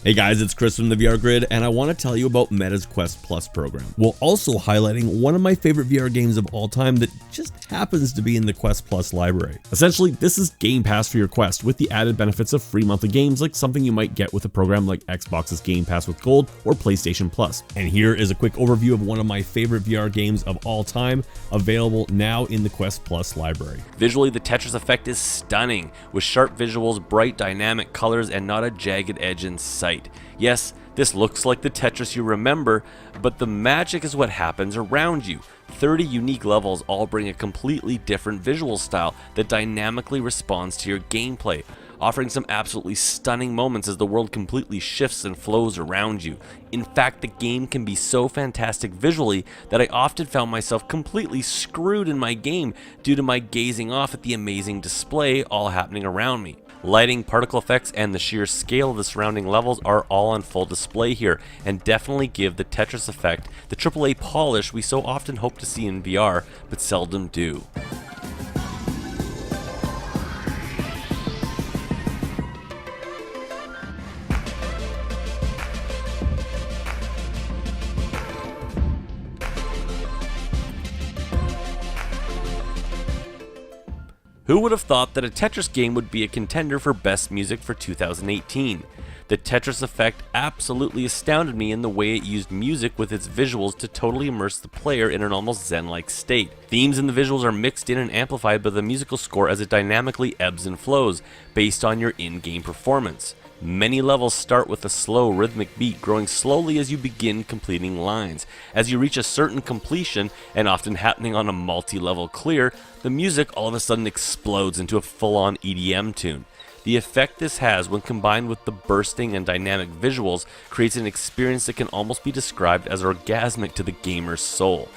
Hey guys, it's Chris from the VR Grid, and I want to tell you about Meta's Quest Plus program, while also highlighting one of my favorite VR games of all time that just happens to be in the Quest Plus library. Essentially, this is Game Pass for your Quest, with the added benefits of free monthly games like something you might get with a program like Xbox's Game Pass with Gold or PlayStation Plus. And here is a quick overview of one of my favorite VR games of all time, available now in the Quest Plus library. Visually, the Tetris effect is stunning, with sharp visuals, bright dynamic colors, and not a jagged edge in sight. Yes, this looks like the Tetris you remember, but the magic is what happens around you. 30 unique levels all bring a completely different visual style that dynamically responds to your gameplay, offering some absolutely stunning moments as the world completely shifts and flows around you. In fact, the game can be so fantastic visually that I often found myself completely screwed in my game due to my gazing off at the amazing display all happening around me. Lighting, particle effects, and the sheer scale of the surrounding levels are all on full display here, and definitely give the Tetris effect the AAA polish we so often hope to see in VR, but seldom do. Who would have thought that a Tetris game would be a contender for Best Music for 2018? The Tetris effect absolutely astounded me in the way it used music with its visuals to totally immerse the player in an almost zen-like state. Themes and the visuals are mixed in and amplified by the musical score as it dynamically ebbs and flows based on your in-game performance. Many levels start with a slow rhythmic beat growing slowly as you begin completing lines. As you reach a certain completion, and often happening on a multi-level clear, the music all of a sudden explodes into a full-on EDM tune. The effect this has when combined with the bursting and dynamic visuals creates an experience that can almost be described as orgasmic to the gamer's soul.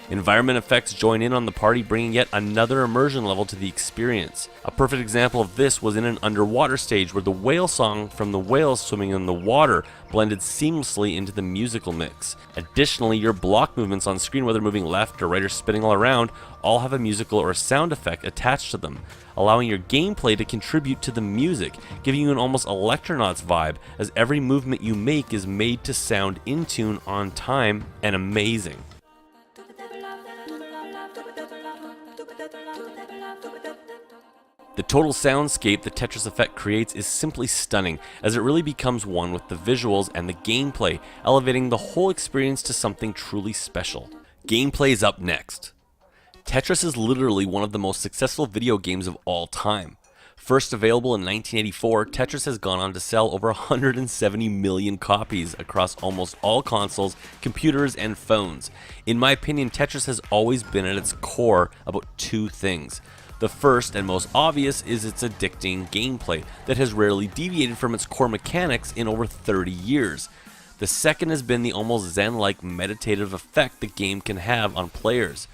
Environment effects join in on the party, bringing yet another immersion level to the experience. A perfect example of this was in an underwater stage where the whale song from the whales swimming in the water blended seamlessly into the musical mix. Additionally, your block movements on screen, whether moving left or right or spinning all around, all have a musical or sound effect attached to them, allowing your gameplay to contribute to the music, giving you an almost Electronauts vibe, as every movement you make is made to sound in tune, on time, and amazing. The total soundscape the Tetris effect creates is simply stunning, as it really becomes one with the visuals and the gameplay, elevating the whole experience to something truly special. Gameplay is up next. Tetris is literally one of the most successful video games of all time. First available in 1984, Tetris has gone on to sell over 170 million copies across almost all consoles, computers, and phones. In my opinion, Tetris has always been at its core about two things. The first and most obvious is its addicting gameplay that has rarely deviated from its core mechanics in over 30 years. The second has been the almost zen-like meditative effect the game can have on players.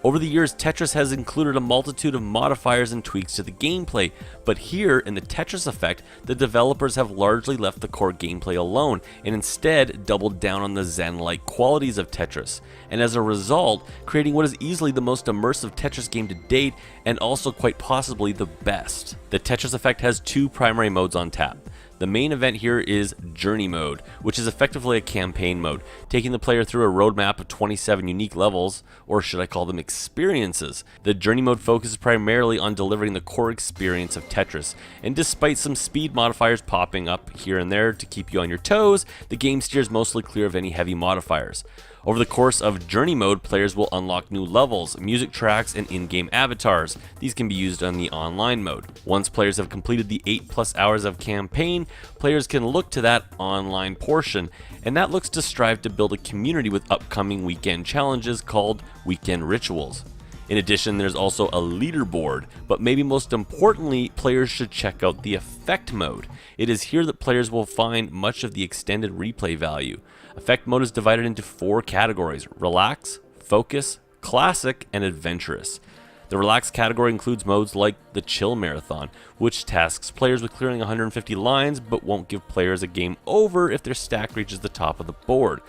Over the years, Tetris has included a multitude of modifiers and tweaks to the gameplay, but here in the Tetris effect, the developers have largely left the core gameplay alone and instead doubled down on the zen-like qualities of Tetris, and as a result, creating what is easily the most immersive Tetris game to date and also quite possibly the best. The Tetris effect has two primary modes on tap. The main event here is Journey Mode, which is effectively a campaign mode, taking the player through a roadmap of 27 unique levels, or should I call them experiences. The Journey Mode focuses primarily on delivering the core experience of Tetris, and despite some speed modifiers popping up here and there to keep you on your toes, the game steers mostly clear of any heavy modifiers. Over the course of Journey Mode, players will unlock new levels, music tracks, and in-game avatars. These can be used on the online mode. Once players have completed the 8+ hours of campaign, players can look to that online portion, and that looks to strive to build a community with upcoming weekend challenges called Weekend Rituals. In addition, there's also a leaderboard, but maybe most importantly, players should check out the Effect Mode. It is here that players will find much of the extended replay value. Effect Mode is divided into 4 categories: Relax, Focus, Classic, and Adventurous. The Relax category includes modes like the Chill Marathon, which tasks players with clearing 150 lines but won't give players a game over if their stack reaches the top of the board.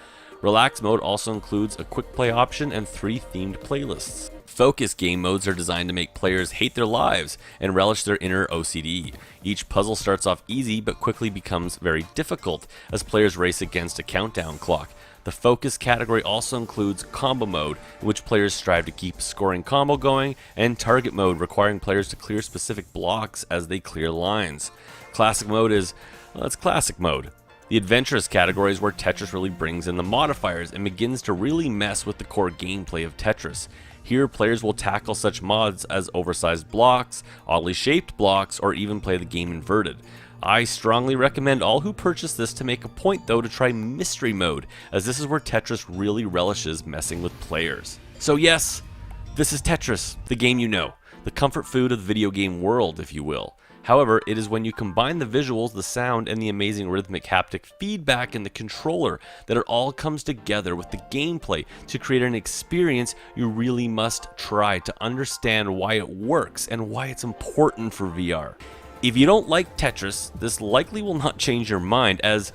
Relax mode also includes a quick play option and 3 themed playlists. Focus game modes are designed to make players hate their lives and relish their inner OCD. Each puzzle starts off easy but quickly becomes very difficult as players race against a countdown clock. The focus category also includes combo mode, in which players strive to keep a scoring combo going, and target mode, requiring players to clear specific blocks as they clear lines. Classic mode is, well, it's classic mode. The adventurous category is where Tetris really brings in the modifiers and begins to really mess with the core gameplay of Tetris. Here, players will tackle such mods as oversized blocks, oddly shaped blocks, or even play the game inverted. I strongly recommend all who purchase this to make a point though to try mystery mode, as this is where Tetris really relishes messing with players. So yes, this is Tetris, the game you know, the comfort food of the video game world, if you will. However, it is when you combine the visuals, the sound, and the amazing rhythmic haptic feedback in the controller that it all comes together with the gameplay to create an experience you really must try to understand why it works and why it's important for VR. If you don't like Tetris, this likely will not change your mind as,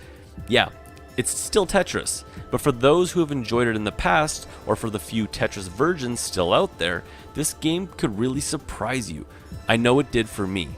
yeah, it's still Tetris. But for those who have enjoyed it in the past, or for the few Tetris virgins still out there, this game could really surprise you. I know it did for me.